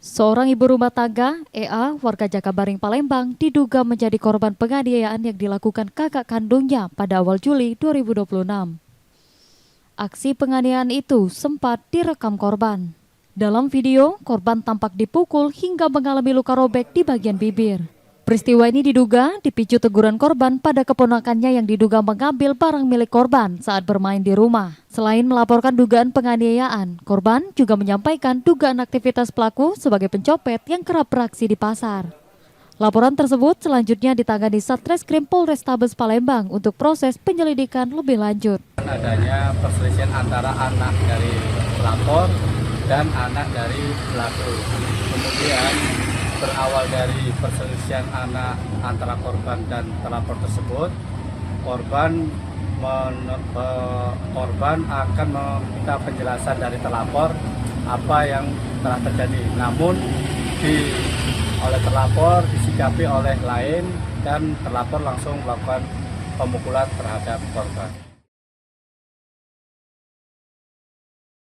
Seorang ibu rumah tangga, EA, warga Jakabaring, Palembang, diduga menjadi korban penganiayaan yang dilakukan kakak kandungnya pada awal Juli 2026. Aksi penganiayaan itu sempat direkam korban. Dalam video, korban tampak dipukul hingga mengalami luka robek di bagian bibir. Peristiwa ini diduga dipicu teguran korban pada keponakannya yang diduga mengambil barang milik korban saat bermain di rumah. Selain melaporkan dugaan penganiayaan, korban juga menyampaikan dugaan aktivitas pelaku sebagai pencopet yang kerap beraksi di pasar. Laporan tersebut selanjutnya ditangani Satreskrim Polrestabes Palembang untuk proses penyelidikan lebih lanjut. Adanya perselisihan antara anak dari pelapor dan anak dari pelaku. Kemudian berawal dari perselisihan anak antara korban dan pelapor tersebut, korban akan meminta penjelasan dari pelapor apa yang telah terjadi. Namun oleh terlapor disikapi oleh lain dan terlapor langsung melakukan pemukulan terhadap korban.